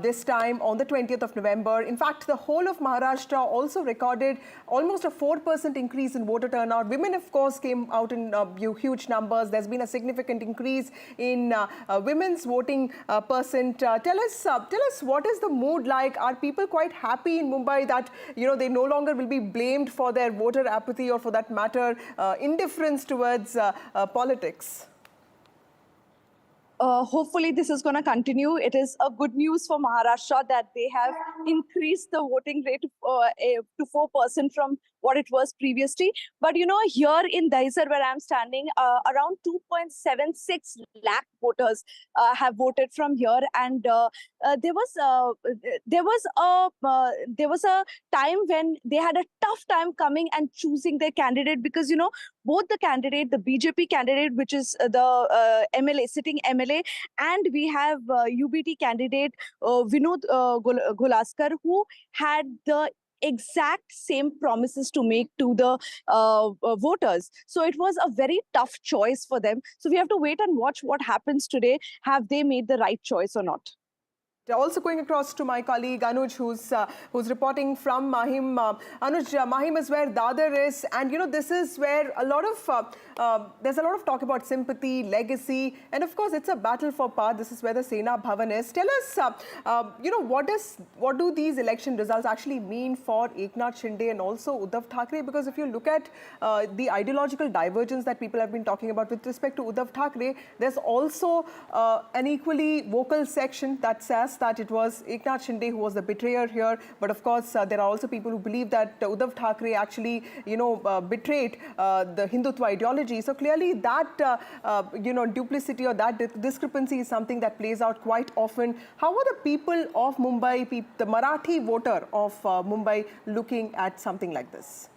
this time on the 20th of November. In fact, the whole of Maharashtra also recorded almost a 4% increase in voter turnout. Women, of course, came out in huge numbers. There's been a significant increase in women's voting percent. Tell us what is the mood like? Are people quite happy in Mumbai that, you know, they no longer will be blamed for their voter apathy or, for that matter, indifference towards politics? Hopefully this is going to continue. It is a good news for Maharashtra that they have increased the voting rate to 4% from what it was previously. But you know, here in Dahisar, where I'm standing, around 2.76 lakh voters have voted from here, and there was a time when they had a tough time coming and choosing their candidate, because you know, both the candidate, the BJP candidate, which is the MLA, sitting MLA, and we have UBT candidate Vinod Golaskar, who had the exact same promises to make to the voters. So it was a very tough choice for them. So we have to wait and watch what happens today. Have they made the right choice or not? Also going across to my colleague Anuj, who's reporting from Mahim. Anuj, Mahim is where Dadar is, and you know, this is where a lot of there's a lot of talk about sympathy, legacy, and of course it's a battle for power. This is where the Sena Bhavan is. Tell us, you know, what do these election results actually mean for Eknath Shinde and also Uddhav Thackeray? Because if you look at the ideological divergence that people have been talking about with respect to Uddhav Thackeray, there's also an equally vocal section that says that it was Eknath Shinde who was the betrayer here. But of course, there are also people who believe that Uddhav Thackeray actually, you know, betrayed the Hindutva ideology. So clearly that, you know, duplicity or that discrepancy is something that plays out quite often. How are the people of Mumbai, the Marathi voter of Mumbai, looking at something like this?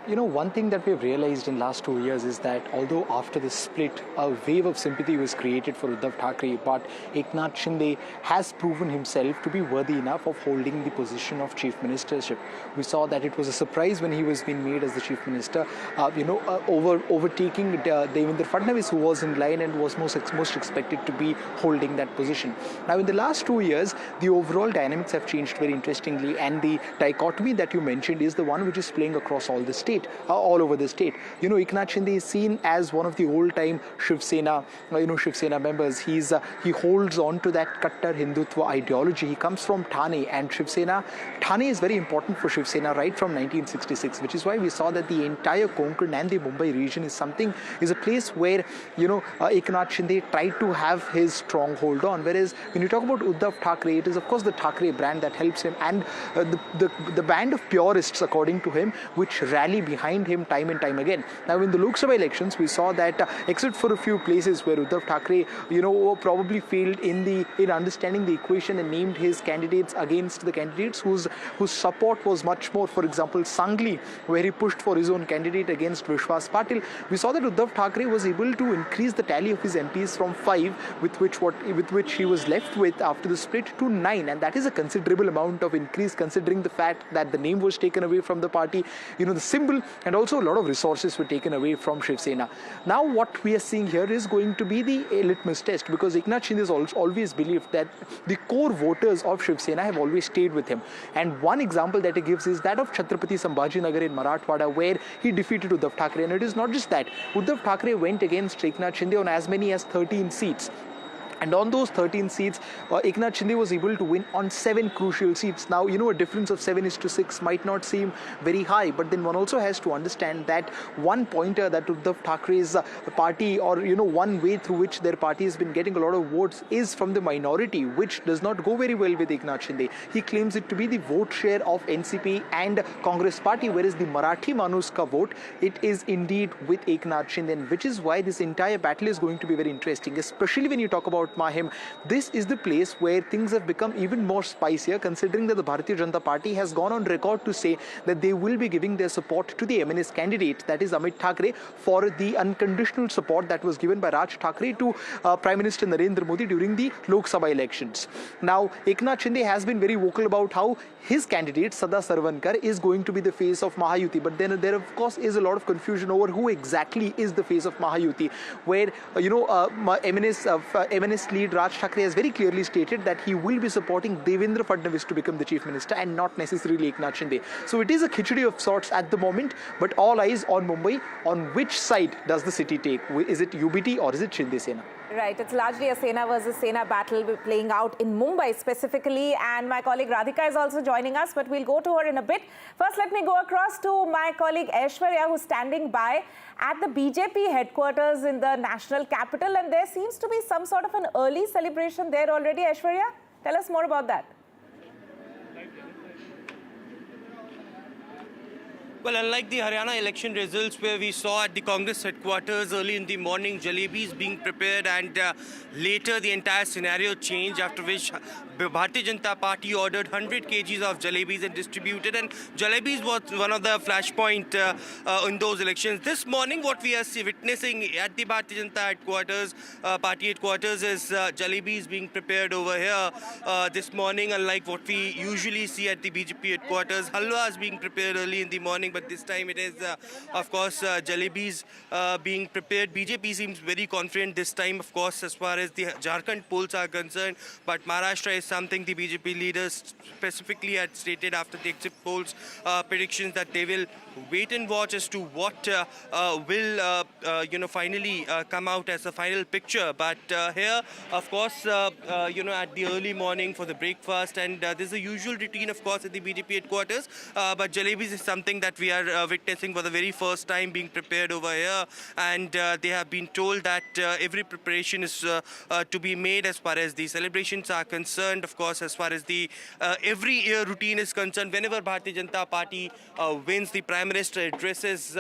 You know, one thing that we've realized in last 2 years is that although after the split, a wave of sympathy was created for Uddhav Thackeray, but Eknath Shinde has proven himself to be worthy enough of holding the position of chief ministership. We saw that it was a surprise when he was being made as the chief minister, overtaking Devendra Fadnavis, who was in line and was most expected to be holding that position. Now, in the last 2 years, the overall dynamics have changed very interestingly, and the dichotomy that you mentioned is the one which is playing across all the state. All over the state. You know, Eknath Shinde is seen as one of the old-time Shiv Sena, Shiv Sena members. He holds on to that Kattar Hindutva ideology. He comes from Thane, and Shiv Sena. Thane is very important for Shiv Sena right from 1966, which is why we saw that the entire Konkan and the Mumbai region is a place where, you know, Eknath Shinde tried to have his stronghold on. Whereas when you talk about Uddhav Thackeray, it is of course the Thackeray brand that helps him, and the band of purists, according to him, which rally behind him time and time again. Now, in the Lok Sabha elections, we saw that except for a few places where Uddhav Thackeray, you know, probably failed in understanding the equation and named his candidates against the candidates whose support was much more. For example, Sangli, where he pushed for his own candidate against Vishwas Patil, we saw that Uddhav Thackeray was able to increase the tally of his MPs from 5, with which he was left with after the split, to 9, and that is a considerable amount of increase considering the fact that the name was taken away from the party, you know, the symbol, and also a lot of resources were taken away from Shiv Sena. Now what we are seeing here is going to be the litmus test, because Eknath Shinde has always believed that the core voters of Shiv Sena have always stayed with him. And one example that he gives is that of Chhatrapati Sambhajinagar in Marathwada, where he defeated Uddhav Thackeray. And it is not just that. Uddhav Thackeray went against Eknath Shinde on as many as 13 seats. And on those 13 seats, Eknath Shinde was able to win on 7 crucial seats. Now, a difference of 7:6 might not seem very high, but then one also has to understand that one pointer that Uddhav Thackeray's party, or one way through which their party has been getting a lot of votes, is from the minority, which does not go very well with Eknath Shinde. He claims it to be the vote share of NCP and Congress party, whereas the Marathi Manuska vote, it is indeed with Eknath Shinde, and which is why this entire battle is going to be very interesting, especially when you talk about Mahim. This is the place where things have become even more spicier, considering that the Bharatiya Janata Party has gone on record to say that they will be giving their support to the MNS candidate, that is Amit Thackeray, for the unconditional support that was given by Raj Thackeray to Prime Minister Narendra Modi during the Lok Sabha elections. Now, Eknath Shinde has been very vocal about how his candidate, Sada Sarvankar, is going to be the face of Mahayuti, but then there of course is a lot of confusion over who exactly is the face of Mahayuti, where MNS lead Raj Thackeray has very clearly stated that he will be supporting Devendra Fadnavis to become the chief minister and not necessarily Eknath Shinde. So it is a khichdi of sorts at the moment, but all eyes on Mumbai. On which side does the city take? Is it UBT or is it Shinde Sena? Right, it's largely a Sena versus Sena battle playing out in Mumbai specifically, and my colleague Radhika is also joining us, but we'll go to her in a bit. First, let me go across to my colleague Aishwarya, who's standing by at the BJP headquarters in the national capital, and there seems to be some sort of an early celebration there already. Aishwarya, tell us more about that. Well, unlike the Haryana election results where we saw at the Congress headquarters early in the morning jalebis being prepared, and later the entire scenario changed, after which Bharatiya Janata Party ordered 100 kgs of jalebis and distributed, and jalebis was one of the flashpoint in those elections. This morning what we are witnessing at the Bharatiya Janata headquarters, party headquarters, is jalebis being prepared over here this morning. Unlike what we usually see at the BJP headquarters, halwa is being prepared early in the morning, but this time it is of course jalebis being prepared. BJP seems very confident this time, of course, as far as the Jharkhand polls are concerned, but Maharashtra is something the BJP leaders specifically had stated after the exit polls predictions that they will wait and watch as to what will finally come out as a final picture. But here, of course, at the early morning for the breakfast, and there's a usual routine, of course, at the BJP headquarters, but jalebis is something that we are witnessing for the very first time being prepared over here, and they have been told that every preparation is to be made as far as the celebrations are concerned. Of course, as far as the every year routine is concerned, whenever Bharatiya Janata Party wins, the Prime Minister addresses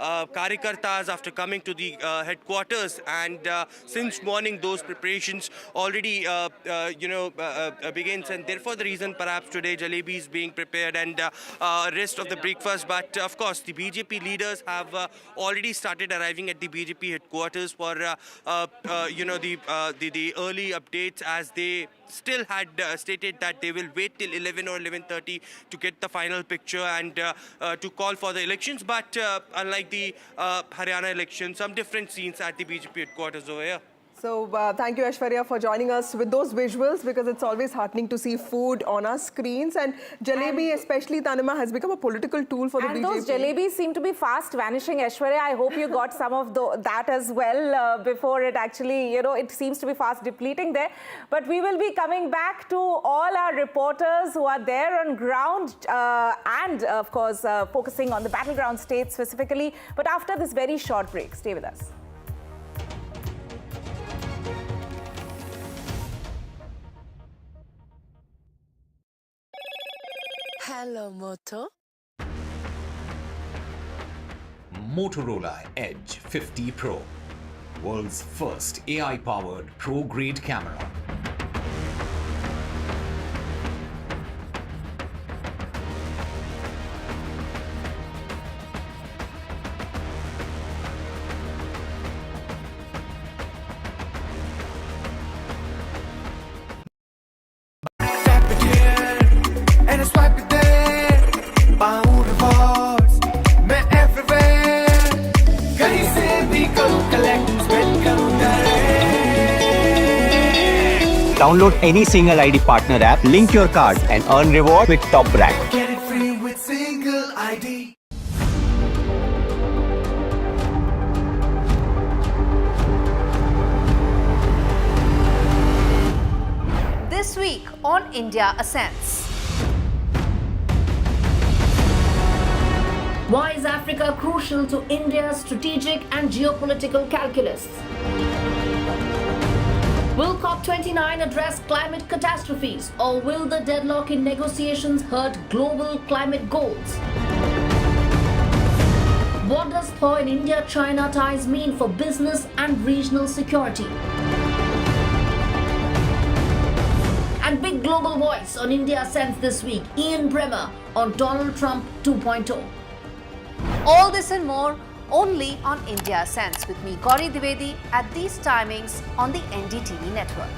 Karyakartas after coming to the headquarters, and since morning those preparations already begins, and therefore the reason perhaps today jalebi is being prepared and rest of the breakfast. But of course the BJP leaders have already started arriving at the BJP headquarters for the early updates, as they still had stated that they will wait till 11 or 11:30 to get the final picture and to call for the elections. But unlike the Haryana election, some different scenes at the BJP headquarters over here. So thank you, Aishwarya, for joining us with those visuals, because it's always heartening to see food on our screens. And jalebi, especially, Tanima, has become a political tool for the BJP. And those jalebis seem to be fast vanishing, Aishwarya. I hope you got some of that as well before it actually, it seems to be fast depleting there. But we will be coming back to all our reporters who are there on ground and, of course, focusing on the battleground states specifically. But after this very short break, stay with us. Hello, Moto. Motorola Edge 50 Pro, world's first AI-powered pro-grade camera. Download any single ID partner app, link your card and earn reward with top brand. Get it free with single ID. on India Ascends. Why is Africa crucial to India's strategic and geopolitical calculus? Will COP29 address climate catastrophes, or will the deadlock in negotiations hurt global climate goals? What does thaw in India-China ties mean for business and regional security? And big global voice on India Ascends this week, Ian Bremmer on Donald Trump 2.0. All this and more only on India Ascends with me, Gauri Dwivedi, at these timings on the NDTV network.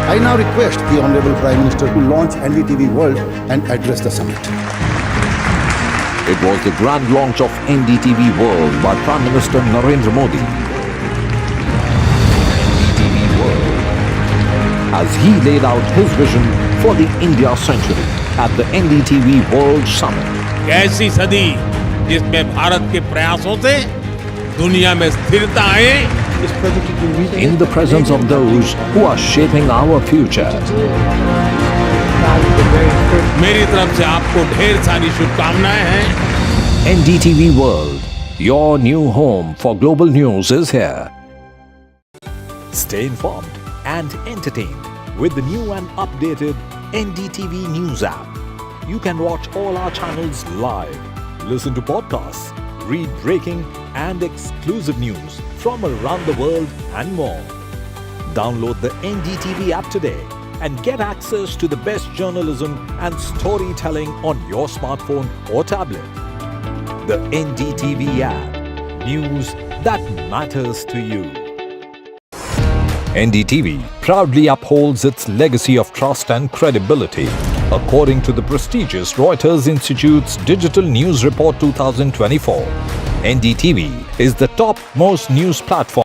I now request the Honorable Prime Minister to launch NDTV World and address the summit. It was the grand launch of NDTV World by Prime Minister Narendra Modi. NDTV World, as he laid out his vision for the India century at the NDTV World Summit. ऐसी सदी जिसमें भारत के प्रयासों से दुनिया में स्थिरता आए. In the presence of those who are shaping our future. मेरी तरफ से आपको ढेर सारी शुभकामनाएं हैं. NDTV World, your new home for global news is here. Stay informed and entertained with the new and updated NDTV News app. You can watch all our channels live, listen to podcasts, read breaking and exclusive news from around the world and more. Download the NDTV app today and get access to the best journalism and storytelling on your smartphone or tablet. The NDTV app, news that matters to you. NDTV proudly upholds its legacy of trust and credibility. According to the prestigious Reuters Institute's Digital News Report 2024, NDTV is the topmost news platform.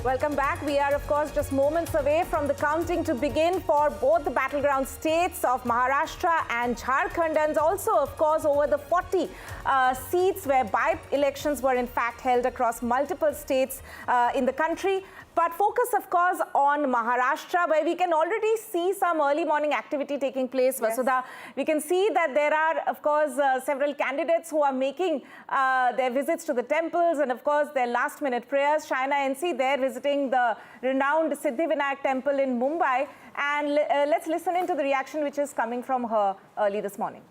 Welcome back. We are, of course, just moments away from the counting to begin for both the battleground states of Maharashtra and Jharkhand, and also, of course, over the 40 seats where by-elections were in fact held across multiple states in the country. But focus, of course, on Maharashtra, where we can already see some early morning activity taking place. Yes. Vasudha, we can see that there are, of course, several candidates who are making their visits to the temples and, of course, their last-minute prayers. Shaina NC there visiting the renowned Siddhivinayak temple in Mumbai. And let's listen into the reaction which is coming from her early this morning.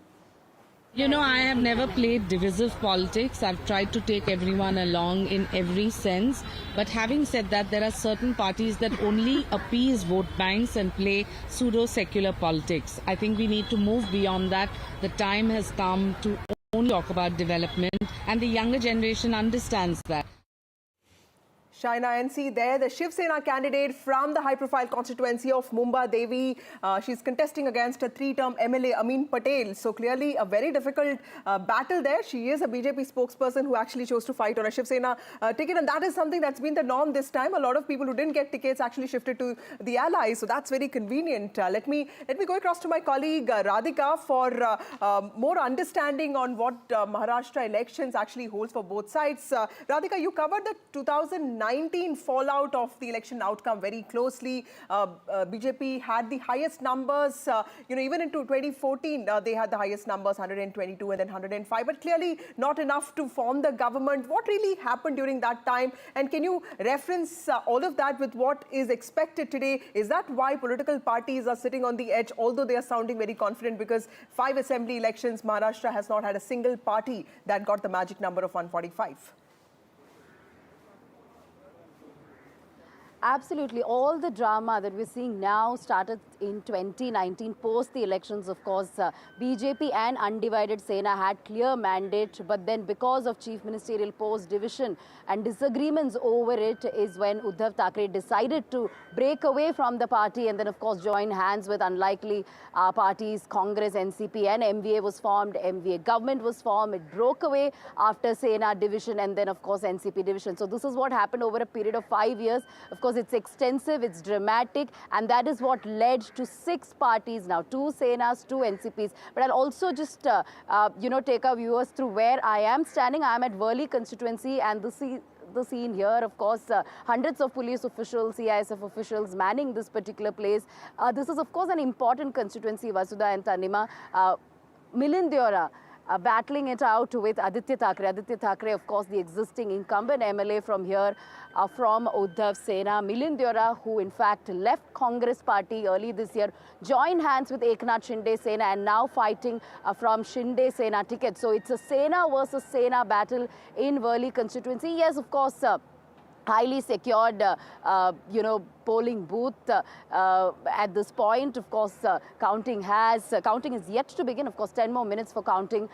You know, I have never played divisive politics. I've tried to take everyone along in every sense. But having said that, there are certain parties that only appease vote banks and play pseudo-secular politics. I think we need to move beyond that. The time has come to only talk about development, and the younger generation understands that. Shaina NC there, the Shiv Sena candidate from the high-profile constituency of Mumbai Devi. She's contesting against a three-term MLA, Amin Patel. So clearly a very difficult battle there. She is a BJP spokesperson who actually chose to fight on a Shiv Sena ticket, and that is something that's been the norm this time. A lot of people who didn't get tickets actually shifted to the allies, so that's very convenient. Let me go across to my colleague Radhika for more understanding on what Maharashtra elections actually holds for both sides. Radhika, you covered the 2019 fallout of the election outcome very closely. BJP had the highest numbers, even into 2014, they had the highest numbers, 122 and then 105, but clearly not enough to form the government. What really happened during that time? And can you reference all of that with what is expected today? Is that why political parties are sitting on the edge, although they are sounding very confident, because 5 assembly elections, Maharashtra has not had a single party that got the magic number of 145? Absolutely. All the drama that we're seeing now started in 2019, post the elections. Of course, BJP and Undivided Sena had clear mandate, but then because of Chief Ministerial Post division and disagreements over it is when Uddhav Thackeray decided to break away from the party and then, of course, join hands with unlikely parties, Congress, NCP and MVA was formed. MVA government was formed. It broke away after Sena division and then, of course, NCP division. So this is what happened over a period of 5 years. Of course, course, it's extensive, it's dramatic, and that is what led to 6 parties now, 2 Senas, 2 NCPs. But I'll also just, take our viewers through where I am standing. I am at Worli constituency, and the scene here, of course, hundreds of police officials, CISF officials manning this particular place. This is, of course, an important constituency, Vasudha and Tanima. Milindyora battling it out with Aditya Thackeray. Aditya Thackeray, of course, the existing incumbent MLA from here, from Uddhav Sena. Milindyora, who in fact left Congress party early this year, joined hands with Eknath Shinde Sena and now fighting from Shinde Sena ticket. So it's a Sena versus Sena battle in Worli constituency. Yes, of course, highly secured, polling booth at this point. Of course, counting is yet to begin. Of course, 10 more minutes for counting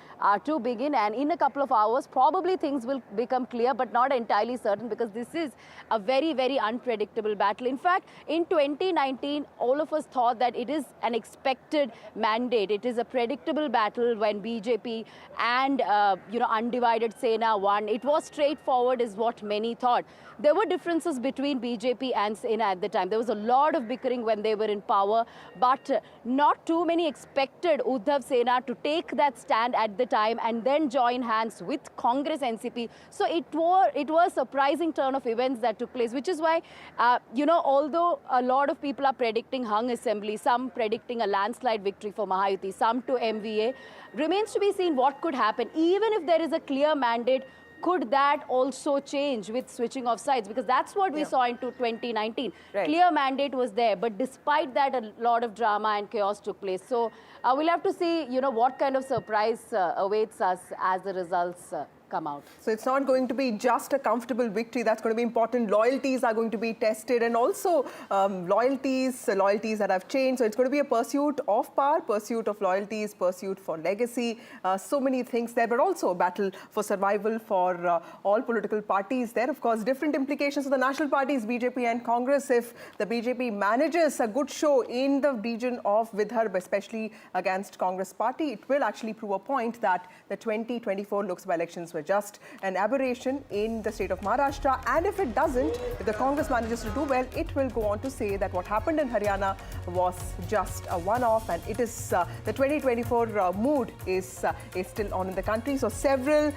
to begin, and in a couple of hours probably things will become clear, but not entirely certain, because this is a very, very unpredictable battle. In fact, in 2019 all of us thought that it is an expected mandate. It is a predictable battle when BJP and undivided Sena won. It was straightforward is what many thought. There were differences between BJP and Sena at the time. There was a lot of bickering when they were in power, but not too many expected Uddhav Sena to take that stand at the time and then join hands with Congress NCP. So it was a surprising turn of events that took place, which is why, although a lot of people are predicting hung assembly, some predicting a landslide victory for Mahayuti, some to MVA, remains to be seen what could happen. Even if there is a clear mandate, could that also change with switching of sides? Because that's what we saw into 2019. Right. Clear mandate was there, but despite that, a lot of drama and chaos took place. So we'll have to see, what kind of surprise awaits us as the results come out. So it's not going to be just a comfortable victory. That's going to be important. Loyalties are going to be tested, and also loyalties that have changed. So it's going to be a pursuit of power, pursuit of loyalties, pursuit for legacy, so many things there, but also a battle for survival for all political parties there. Of course, different implications for the national parties, BJP and Congress. If the BJP manages a good show in the region of Vidarbha, especially against Congress party, it will actually prove a point that the 2024 Lok Sabha elections were just an aberration in the state of Maharashtra. And if it doesn't, if the Congress manages to do well, it will go on to say that what happened in Haryana was just a one-off, and it is the 2024 mood is still on in the country. So several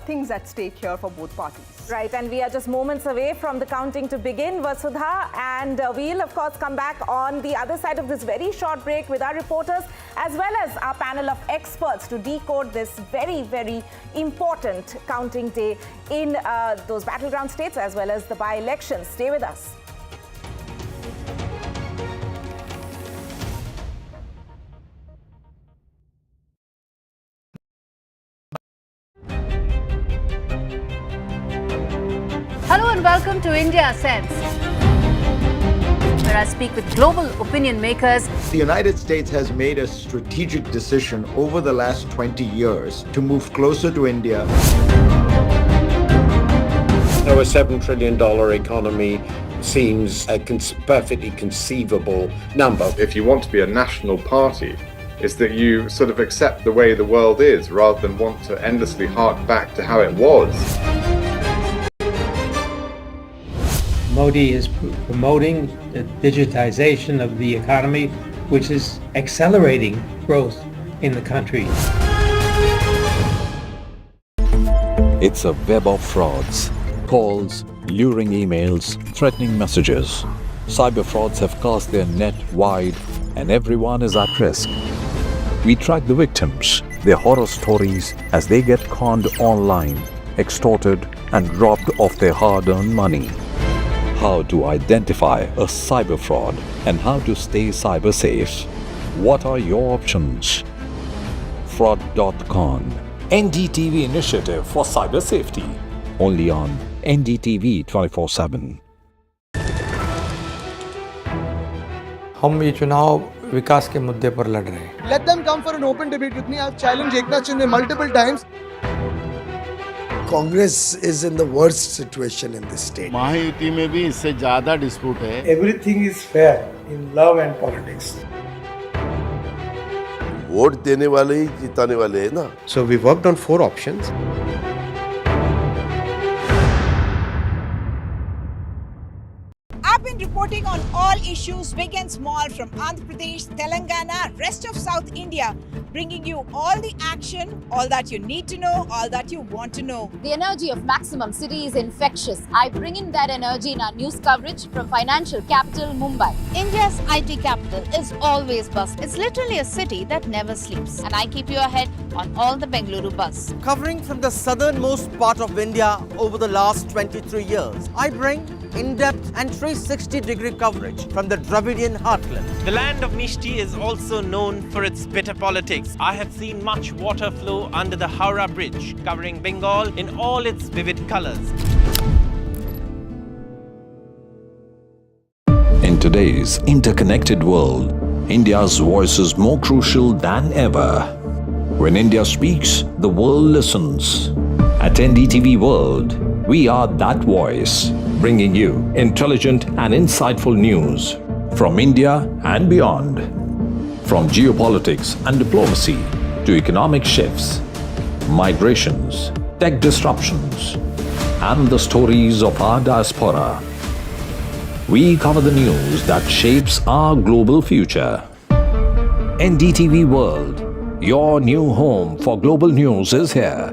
things at stake here for both parties. Right, and we are just moments away from the counting to begin, Vasudha, and we'll of course come back on the other side of this very short break with our reporters as well as our panel of experts to decode this very, very important counting day in those battleground states as well as the by-elections. Stay with us. Hello and welcome to India Sense, where I speak with global opinion makers. The United States has made a strategic decision over the last 20 years to move closer to India. So a $7 trillion economy seems a perfectly conceivable number. If you want to be a national party, it's that you sort of accept the way the world is rather than want to endlessly hark back to how it was. Modi is promoting the digitization of the economy, which is accelerating growth in the country. It's a web of frauds, calls, luring emails, threatening messages. Cyber frauds have cast their net wide and everyone is at risk. We track the victims, their horror stories as they get conned online, extorted and robbed of their hard-earned money. How to identify a cyber fraud and how to stay cyber safe. What are your options? Fraud.con, NDTV initiative for cyber safety. Only on NDTV 24/7. हम ये चुनाव विकास के मुद्दे पर लड़ रहे हैं. Let them come for an open debate with me. I've challenged Eknath Shinde multiple times. Congress is in the worst situation in this state. Mahayuti में भी इससे ज़्यादा dispute है. Everything is fair in love and politics. Vote देने वाले ही जिताने वाले हैं ना. So we worked on 4 options. I've been issues big and small from Andhra Pradesh, Telangana, rest of South India, bringing you all the action, all that you need to know, all that you want to know. The energy of Maximum City is infectious. I bring in that energy in our news coverage from financial capital Mumbai. India's IT capital is always buzz. It's literally a city that never sleeps. And I keep you ahead on all the Bengaluru buzz. Covering from the southernmost part of India over the last 23 years, I bring in-depth and 360-degree coverage from the Dravidian heartland. The land of Mishti is also known for its bitter politics. I have seen much water flow under the Howrah Bridge, covering Bengal in all its vivid colors. In today's interconnected world, India's voice is more crucial than ever. When India speaks, the world listens. At NDTV World, we are that voice, bringing you intelligent and insightful news from India and beyond. From geopolitics and diplomacy to economic shifts, migrations, tech disruptions, and the stories of our diaspora. We cover the news that shapes our global future. NDTV World, your new home for global news, is here.